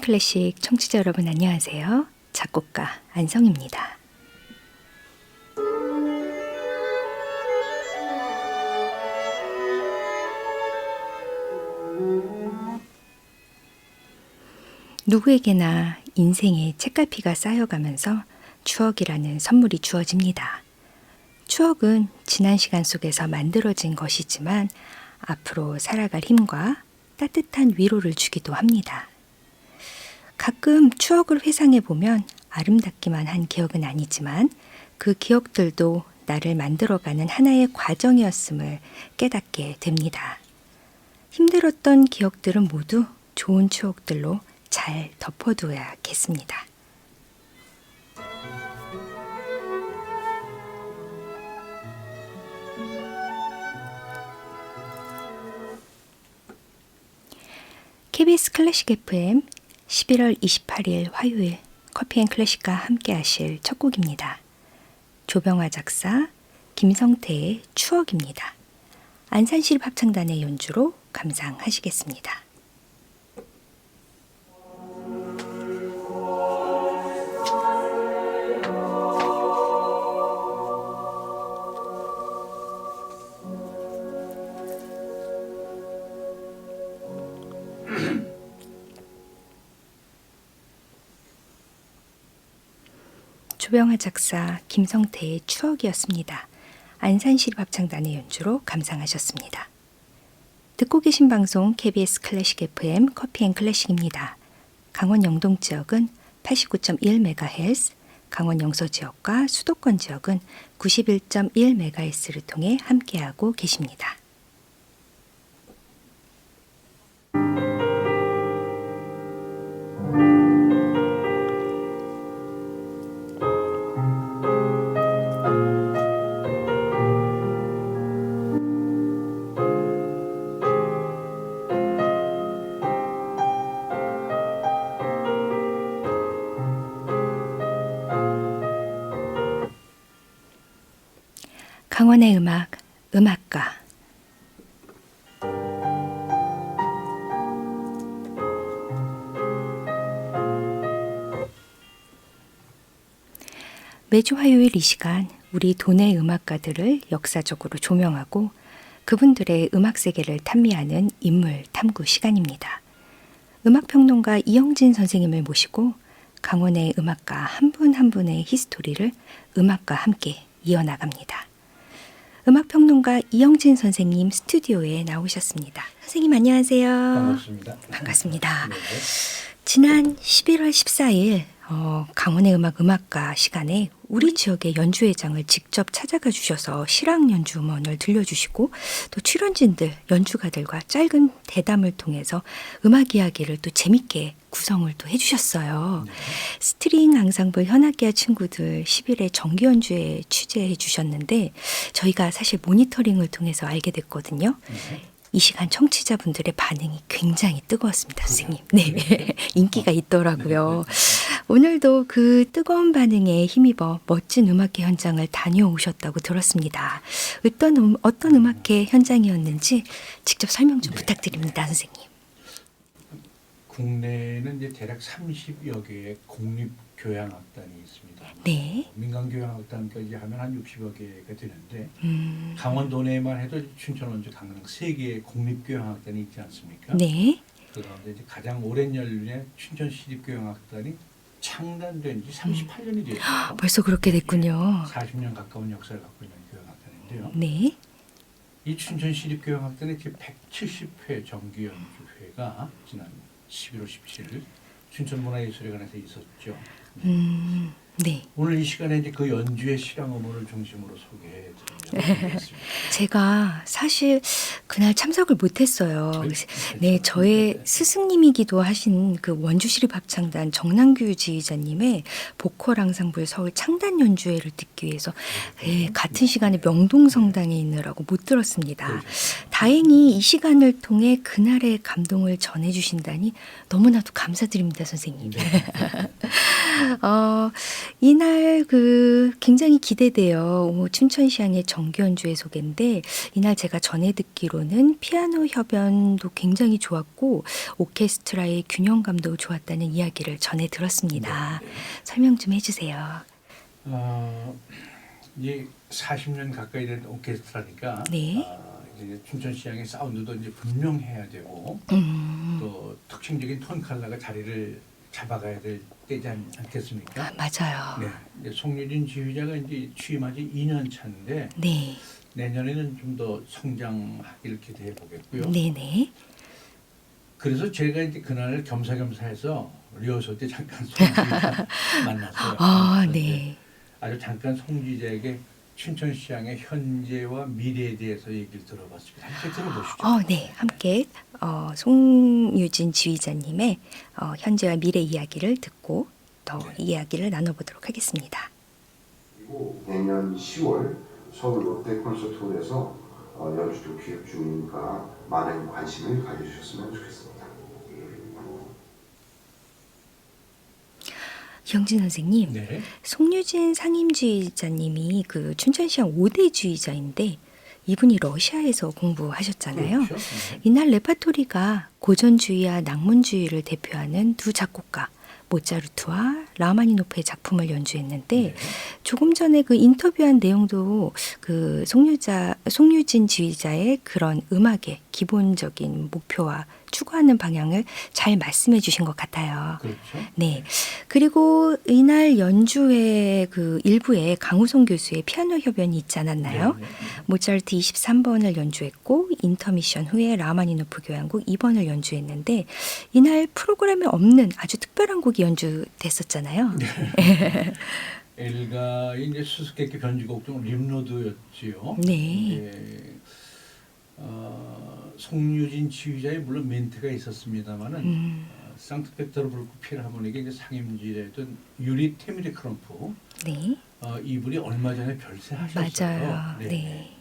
클래식 청취자 여러분 안녕하세요. 작곡가 안성입니다. 누구에게나 인생의 책갈피가 쌓여가면서 추억이라는 선물이 주어집니다. 추억은 지난 시간 속에서 만들어진 것이지만 앞으로 살아갈 힘과 따뜻한 위로를 주기도 합니다. 가끔 추억을 회상해 보면 아름답기만 한 기억은 아니지만 그 기억들도 나를 만들어가는 하나의 과정이었음을 깨닫게 됩니다. 힘들었던 기억들은 모두 좋은 추억들로 잘 덮어둬야겠습니다. KBS 클래식 FM 11월 28일 화요일 커피앤클래식과 함께 하실 첫 곡입니다. 조병화 작사, 김성태의 추억입니다. 안산시립 합창단의 연주로 감상하시겠습니다. 조병화 작사, 김성태의 추억이었습니다. 안산시립 합창단의 연주로 감상하셨습니다. 듣고 계신 방송 KBS 클래식 FM 커피앤클래식입니다. 강원 영동 지역은 89.1MHz, 강원 영서 지역과 수도권 지역은 91.1MHz를 통해 함께하고 계십니다. 강원의 음악, 음악가. 매주 화요일 이 시간 우리 도내 음악가들을 역사적으로 조명하고 그분들의 음악 세계를 탐미하는 인물 탐구 시간입니다. 음악평론가 이영진 선생님을 모시고 강원의 음악가 한 분 한 분의 히스토리를 음악과 함께 이어나갑니다. 음악평론가 이영진 선생님 스튜디오에 나오셨습니다. 선생님 안녕하세요. 반갑습니다. 반갑습니다. 네. 지난 11월 14일 강원의 음악 음악가 시간에 우리 지역의 연주회장을 직접 찾아가 주셔서 실황 연주 음원을 들려주시고 또 출연진들, 연주가들과 짧은 대담을 통해서 음악 이야기를 또 재밌게 구성을 또 해주셨어요. 네. 스트링 앙상블 현악기와 친구들 10일에 정기 연주회 취재해 주셨는데 저희가 사실 모니터링을 통해서 알게 됐거든요. 이 시간 청취자분들의 반응이 굉장히 뜨거웠습니다, 선생님. 네, 인기가 있더라고요. 오늘도 그 뜨거운 반응에 힘입어 멋진 음악회 현장을 다녀오셨다고 들었습니다. 어떤 음악회 현장이었는지 직접 설명 좀 부탁드립니다, 선생님. 국내에는 이제 대략 30여 개의 공립교향악단이 있습니다. 네. 민간교향악단까지 하면 한 60여 개가 되는데 강원 도내에만 해도 춘천, 원주, 강릉 3개의 공립교향악단이 있지 않습니까? 네. 그런데 이제 가장 오랜 연륜의 춘천 시립교향악단이 창단된 지 38년이 됐어요. 벌써 그렇게 됐군요. 40년 가까운 역사를 갖고 있는 교향악단인데요. 네. 이 춘천 시립교향악단의 제 170회 정기연주회가 지난 11월 17일 춘천문화예술회관에서 있었죠. 네. 오늘 이 시간에 이제 그 연주의 실황 음원을 중심으로 소개해 드리려고 하겠습니다. 제가 사실 그날 참석을 못했어요. 네, 저희 저의 스승님이기도 하신 그 원주시립합창단 정남규 지휘자님의 보컬 앙상블 서울 창단 연주회를 듣기 위해서 같은 시간에 명동성당에 있느라고 못 들었습니다. 다행히 이 시간을 통해 그날의 감동을 전해주신다니 너무나도 감사드립니다, 선생님. 네. 이날 굉장히 기대돼요. 춘천시향의 정기 연주회 소개인데 이날 제가 전해 듣기로는 피아노 협연도 굉장히 좋았고 오케스트라의 균형감도 좋았다는 이야기를 전해 들었습니다. 네, 네. 설명 좀 해주세요. 이제 40년 가까이 된 오케스트라니까 네. 이제 춘천시향의 사운드도 이제 분명해야 되고 또 특징적인 톤 컬러가 자리를 잡아가야 될 때지 않겠습니까? 맞아요. 네. 이제 송유진 지휘자가 이제 취임한 지 2년 차인데 네. 내년에는 좀 더 성장하기를 기대해 보겠고요. 네네. 그래서 제가 이제 그날 겸사겸사해서 리허설 때 잠깐 송지자 만났어요. 그래서 이제 네. 아주 잠깐 송지자에게 춘천시향의 현재와 미래에 대해서 얘기를 들어봤습니다. 함께 들어보시죠. 네. 함께 송유진 지휘자님의 현재와 미래 이야기를 듣고 더 네. 이야기를 나눠보도록 하겠습니다. 그리고 내년 10월 서울 롯데 콘서트홀에서 연주도 기획 중이니까 많은 관심을 가져주셨으면 좋겠습니다. 이영진 선생님, 네. 송유진 상임지휘자님이 춘천시향 5대 지휘자인데 이분이 러시아에서 공부하셨잖아요. 그렇죠. 네. 이날 레파토리가 고전주의와 낭만주의를 대표하는 두 작곡가 모차르트와 라마니노프의 작품을 연주했는데 네. 조금 전에 인터뷰한 내용도 송유진 지휘자의 그런 음악의 기본적인 목표와 추구하는 방향을 잘 말씀해 주신 것 같아요. 그렇죠. 네. 그리고 이날 연주회 일부에 강우성 교수의 피아노 협연이 있지 않았나요? 네, 네, 네. 모차르트 23번을 연주했고 인터미션 후에 라마니노프 교향곡 2번을 연주했는데 이날 프로그램에 없는 아주 특별한 곡이 연주됐었잖아요. 엘가의 이제 수수께끼 변주곡 중 림노드였지요. 네. 송유진 지휘자의 물론 멘트가 있었습니다만은 상트페테르부르크 필하모닉의 이제 상임지휘자였던 유리 테미리크롬프 네. 이분이 얼마 전에 별세하셨어요. 맞아요. 네.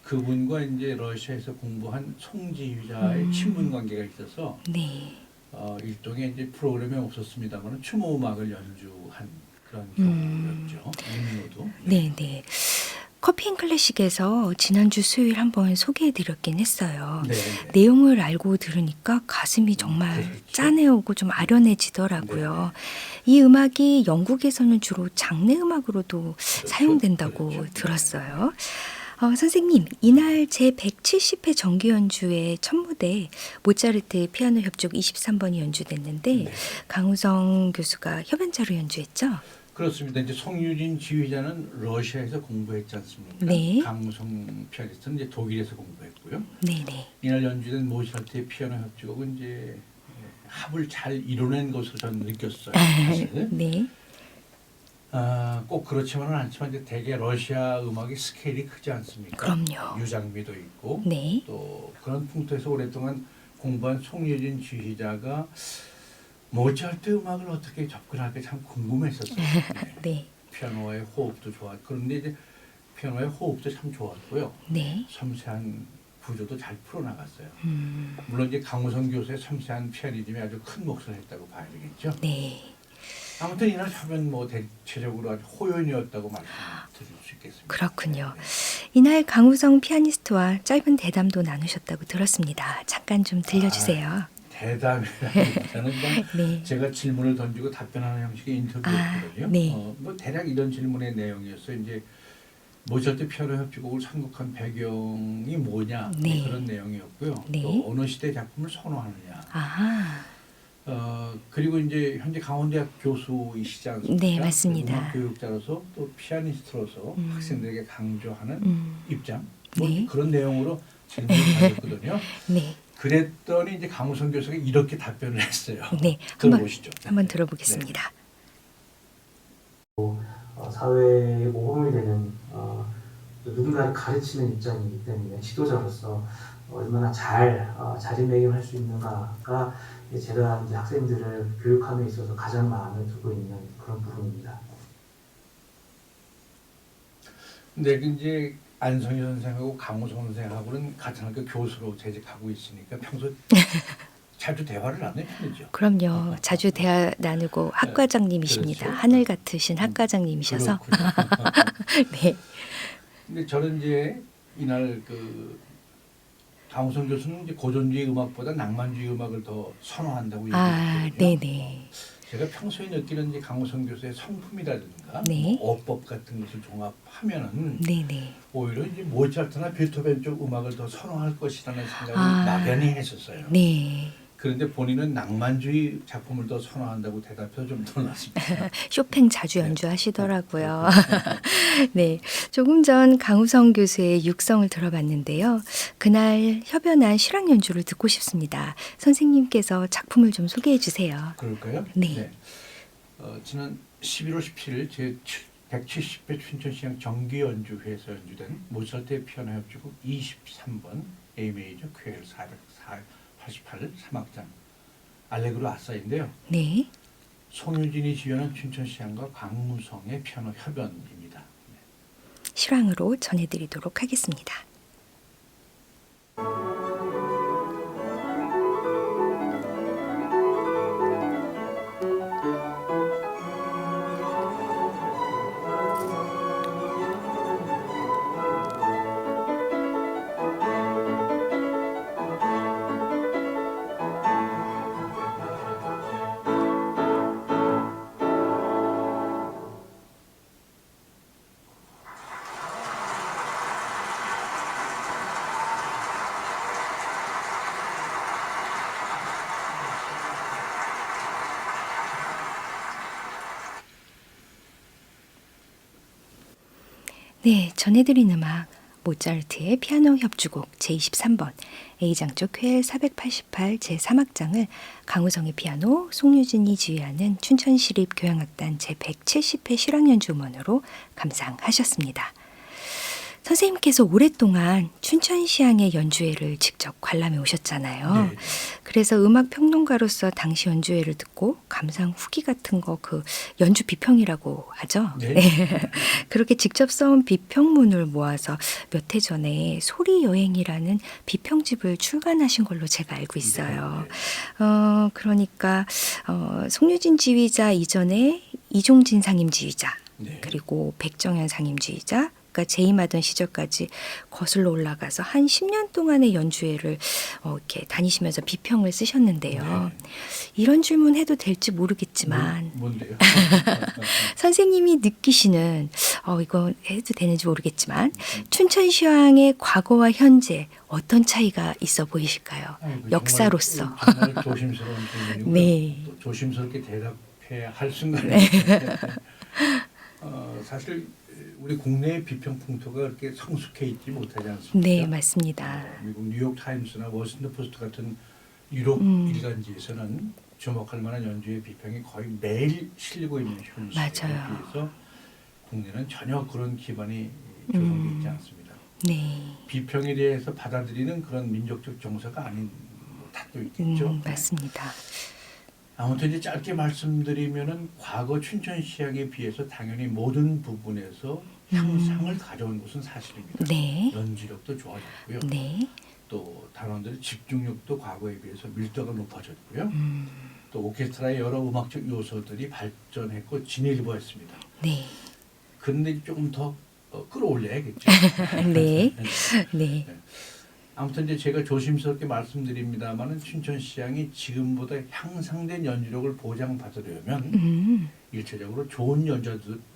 그분과 이제 러시아에서 공부한 송 지휘자의 친분 관계가 있어서 네. 일종의 이제 프로그램에 없었습니다만 추모 음악을 연주한 그런 경우였죠. 림노드. 네, 네. 커피 앤 클래식에서 지난주 수요일 한번 소개해드렸긴 했어요. 네. 내용을 알고 들으니까 가슴이 정말 그렇죠. 짠해오고 좀 아련해지더라고요. 이 음악이 영국에서는 주로 장례 음악으로도 사용된다고 그렇죠. 들었어요. 선생님, 이날 제170회 정기 연주의 첫 무대 모차르트 피아노 협주곡 23번이 연주됐는데 네. 강우성 교수가 협연자로 연주했죠? 그렇습니다. 이제 송유진 지휘자는 러시아에서 공부했지 않습니까? 네. 강우성 피아니스트는 이제 독일에서 공부했고요. 네네. 이날 연주된 모차르트의 피아노 협주곡은 이제 합을 잘 이뤄낸 것으로 저는 느꼈어요. 사실. 네. 꼭 그렇지만은 않지만 이제 대개 러시아 음악의 스케일이 크지 않습니까? 그럼요. 유장미도 있고 네. 또 그런 풍토에서 오랫동안 공부한 송유진 지휘자가 모차르트 음악을 어떻게 접근할까 참 궁금했었어요. 네. 네. 피아노의 호흡도 좋았. 그런데 이제 피아노의 호흡도 참 좋았고요. 네. 섬세한 구조도 잘 풀어나갔어요. 물론 이제 강우성 교수의 섬세한 피아니즘이 아주 큰 몫을 했다고 봐야 되겠죠. 네. 아무튼 이날 하면 뭐 대체적으로 아주 호연이었다고 말씀드릴 수 있겠습니다. 그렇군요. 이날 강우성 피아니스트와 짧은 대담도 나누셨다고 들었습니다. 잠깐 좀 들려주세요. 대담이라기보다는 그냥 네. 제가 질문을 던지고 답변하는 형식의 인터뷰였거든요. 네. 뭐 대략 이런 질문의 내용이었어요. 이제 모차르트 피아노 협주곡을 선곡한 배경이 뭐냐 네. 그런 내용이었고요. 네. 또 어느 시대 작품을 선호하느냐. 아하. 그리고 이제 현재 강원대학 교수이시지 않습니까? 네, 맞습니다. 음악 교육자로서 또 피아니스트로서 학생들에게 강조하는 입장 뭐 네. 그런 내용으로 질문을 받았거든요. 네. 그랬더니 이제 강우성 교수가 이렇게 답변을 했어요. 네. 들어보시죠. 한번 들어보겠습니다. 사회에 모범이 되는 누군가를 가르치는 입장이기 때문에 지도자로서 얼마나 잘 자리매김할 수 있는가가 제가 이제 학생들을 교육함에 있어서 가장 마음에 두고 있는 그런 부분입니다. 근데 이제 안성희 선생하고 강우성 선생하고는 같은 학교 교수로 재직하고 있으니까 평소 자주 대화를 나누는 편이죠. 그럼요. 자주 대화 나누고 학과장님이십니다. 그렇죠. 하늘 같으신 학과장님이셔서. 그렇군요. 네. 근데 저는 이제 이날 그 강우성 교수는 이제 고전주의 음악보다 낭만주의 음악을 더 선호한다고 아, 얘기했거든요. 네네. 제가 평소에 느끼는 이제 강우성 교수의 성품이라든가 네. 뭐 어법 같은 것을 종합하면은 네네. 오히려 이제 모차르트나 베토벤 쪽 음악을 더 선호할 것이라는 생각을 아. 막연히 했었어요. 네. 그런데 본인은 낭만주의 작품을 더 선호한다고 대답해서 좀 놀랐습니다. 쇼팽 자주 연주하시더라고요. 네. 조금 전 강우성 교수의 육성을 들어봤는데요. 그날 협연한 실황 연주를 듣고 싶습니다. 선생님께서 작품을 좀 소개해 주세요. 그럴까요? 네. 지난 11월 17일 제 170회 춘천시향 정기연주회에서 연주된 모차르트의 피아노 협주곡 23번 A 메이저 퀘일 488 3악장 알레그로 아싸인데요. 네. 송유진이 지휘하는 춘천시향과 강무성의 피아노 협연입니다. 실황으로 전해드리도록 하겠습니다. 네, 전해드린 음악 모차르트의 피아노 협주곡 제23번 A장조 퀘일 488 제3악장을 강우성의 피아노, 송유진이 지휘하는 춘천시립교향악단 제170회 실황연주 음원으로 감상하셨습니다. 선생님께서 오랫동안 춘천시향의 연주회를 직접 관람해 오셨잖아요. 네. 그래서 음악 평론가로서 당시 연주회를 듣고 감상 후기 같은 거 그 연주 비평이라고 하죠. 네. 그렇게 직접 써온 비평문을 모아서 몇 해 전에 소리 여행이라는 비평집을 출간하신 걸로 제가 알고 있어요. 그러니까 송유진 지휘자 이전에 이종진 상임 지휘자 네. 그리고 백정현 상임 지휘자 그러니까 재임하던 시절까지 거슬러 올라가서 한 10년 동안의 연주회를 이렇게 다니시면서 비평을 쓰셨는데요. 네. 이런 질문 해도 될지 모르겠지만 뭔데요? 선생님이 느끼시는 이거 해도 되는지 모르겠지만 춘천시황의 과거와 현재 어떤 차이가 있어 보이실까요? 아이고, 역사로서. 정말 조심스러운 질문이고요. 네. 또 조심스럽게 대답해야 할 순간에 사실 우리 국내의 비평 풍토가 그렇게 성숙해 있지 못하지 않습니까? 네, 맞습니다. 미국 뉴욕 타임스나 워싱턴 포스트 같은 유럽 일간지에서는 주목할 만한 연주의 비평이 거의 매일 실리고 있는 현실에 맞아요. 비해서 국내는 전혀 그런 기반이 조성되어 있지 않습니다. 네. 비평에 대해서 받아들이는 그런 민족적 정서가 아닌 탓도 있겠죠. 맞습니다. 아무튼 이제 짧게 말씀드리면은 과거 춘천시향에 비해서 당연히 모든 부분에서 향상을 가져온 것은 사실입니다. 네. 연주력도 좋아졌고요. 네. 또 단원들의 집중력도 과거에 비해서 밀도가 높아졌고요. 또 오케스트라의 여러 음악적 요소들이 발전했고 진일보했습니다. 네. 그런데 조금 더 끌어올려야겠죠. 네. 네. 아무튼 이제 제가 조심스럽게 말씀드립니다만은 춘천시향이 지금보다 향상된 연주력을 보장받으려면 일차적으로 좋은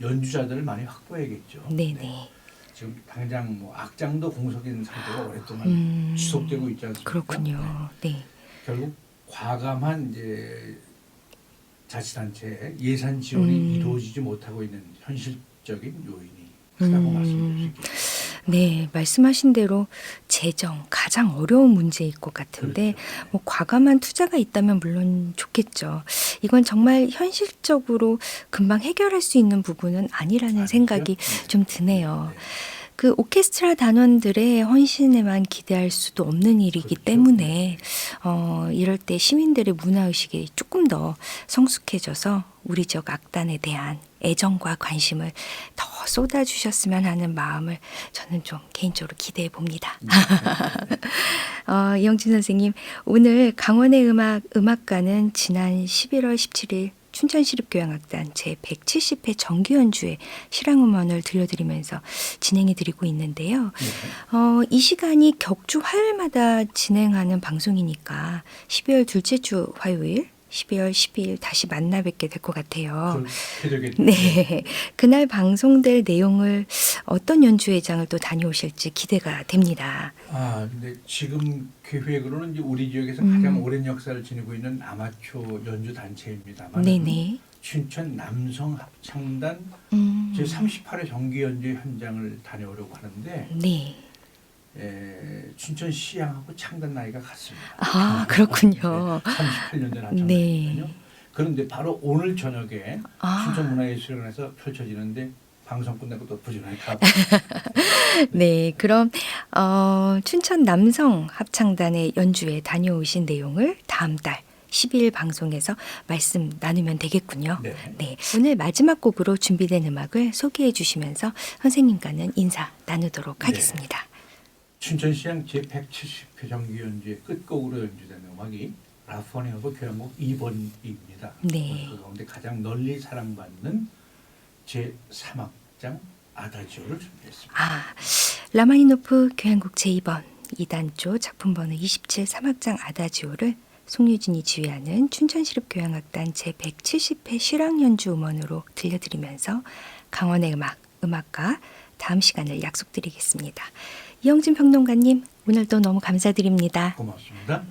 연주자들을 많이 확보해야겠죠. 네네. 지금 당장 뭐 악장도 공석인 상태가 오랫동안 지속되고 있지 않습니까? 그렇군요. 네. 결국 과감한 이제 자치단체 예산 지원이 이루어지지 못하고 있는 현실적인 요인이 크다고 말씀드릴 수 있겠습니다. 네, 말씀하신 대로 재정 가장 어려운 문제일 것 같은데 그렇죠. 뭐 과감한 투자가 있다면 물론 좋겠죠. 이건 정말 현실적으로 금방 해결할 수 있는 부분은 아니라는 아니죠. 생각이 네. 좀 드네요. 네. 그 오케스트라 단원들의 헌신에만 기대할 수도 없는 일이기 그렇죠. 때문에 이럴 때 시민들의 문화의식이 조금 더 성숙해져서 우리 지역 악단에 대한 애정과 관심을 더 쏟아주셨으면 하는 마음을 저는 좀 개인적으로 기대해 봅니다. 이영진 선생님, 오늘 강원의 음악가는 지난 11월 17일 춘천시립교향악단 제170회 정기연주회 실황음원을 들려드리면서 진행해 드리고 있는데요. 이 시간이 격주 화요일마다 진행하는 방송이니까 12월 둘째 주 화요일 12월 12일 다시 만나 뵙게 될 것 같아요. 그렇게 되겠네요. 네, 그날 방송될 내용을 어떤 연주회장을 또 다녀오실지 기대가 됩니다. 근데 지금 계획으로는 이제 우리 지역에서 가장 오랜 역사를 지니고 있는 아마추어 연주 단체입니다만 네네. 춘천 남성 합창단 제 38회 정기 연주 현장을 다녀오려고 하는데 네. 춘천 시향하고 창단 나이가 같습니다. 그렇군요. 38년 전 합창단이거든요. 네. 그런데 바로 오늘 저녁에 춘천문화예술원에서 펼쳐지는데 방송 끝나고 또 부지런히 가고 네, 그럼 춘천 남성 합창단의 연주에 다녀오신 내용을 다음 달 12일 방송에서 말씀 나누면 되겠군요. 네. 네, 오늘 마지막 곡으로 준비된 음악을 소개해 주시면서 선생님과는 인사 나누도록 하겠습니다. 춘천시향 제170회 정기 연주의 끝곡으로 연주된 음악이 라포니하고 교향곡 2번입니다. 네. 그 가운데 가장 널리 사랑받는 제3악장 아다지오를 준비했습니다. 라마니노프 교향곡 제2번 2단조 작품 번호 27 3악장 아다지오를 송유진이 지휘하는 춘천시립교향악단 제170회 실황연주 음원으로 들려드리면서 강원의 음악가 다음 시간을 약속드리겠습니다. 이영진 평론가님, 오늘도 너무 감사드립니다. 고맙습니다.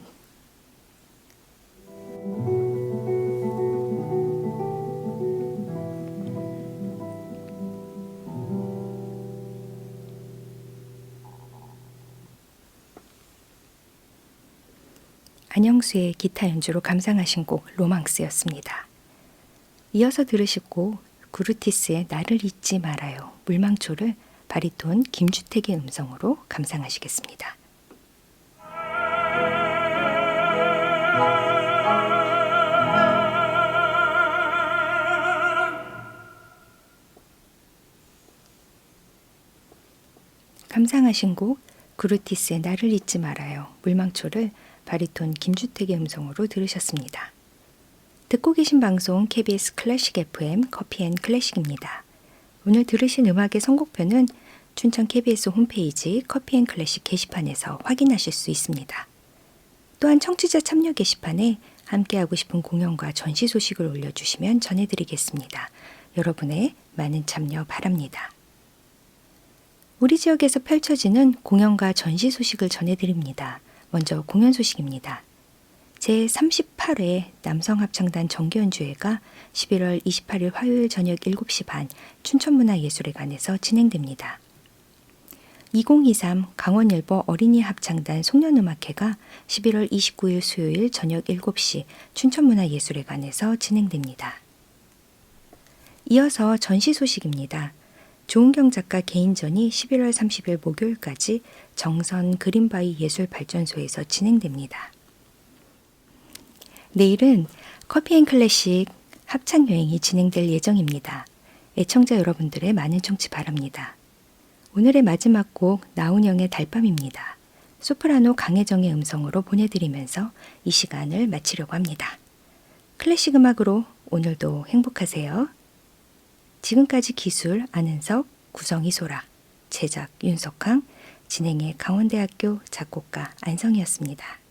안영수의 기타 연주로 감상하신 곡 로망스였습니다. 이어서 들으실 곡 구르티스의 나를 잊지 말아요. 물망초를 바리톤 김주택의 음성으로 감상하시겠습니다. 감상하신 곡 구르티스의 나를 잊지 말아요. 물망초를 바리톤 김주택의 음성으로 들으셨습니다. 듣고 계신 방송 KBS 클래식 FM 커피앤클래식입니다. 오늘 들으신 음악의 선곡표는 춘천 KBS 홈페이지 커피앤클래식 게시판에서 확인하실 수 있습니다. 또한 청취자 참여 게시판에 함께하고 싶은 공연과 전시 소식을 올려주시면 전해드리겠습니다. 여러분의 많은 참여 바랍니다. 우리 지역에서 펼쳐지는 공연과 전시 소식을 전해드립니다. 먼저 공연 소식입니다. 제38회 남성합창단 정기연주회가 11월 28일 화요일 저녁 7시 반 춘천문화예술회관에서 진행됩니다. 2023 강원일보 어린이 합창단 송년음악회가 11월 29일 수요일 저녁 7시 춘천문화예술회관에서 진행됩니다. 이어서 전시 소식입니다. 조은경 작가 개인전이 11월 30일 목요일까지 정선 그린바이 예술발전소에서 진행됩니다. 내일은 커피앤클래식 합창여행이 진행될 예정입니다. 애청자 여러분들의 많은 청취 바랍니다. 오늘의 마지막 곡 나훈영의 달밤입니다. 소프라노 강혜정의 음성으로 보내드리면서 이 시간을 마치려고 합니다. 클래식 음악으로 오늘도 행복하세요. 지금까지 기술 안은석, 구성 이소라, 제작 윤석항, 진행의 강원대학교 작곡가 안성이었습니다.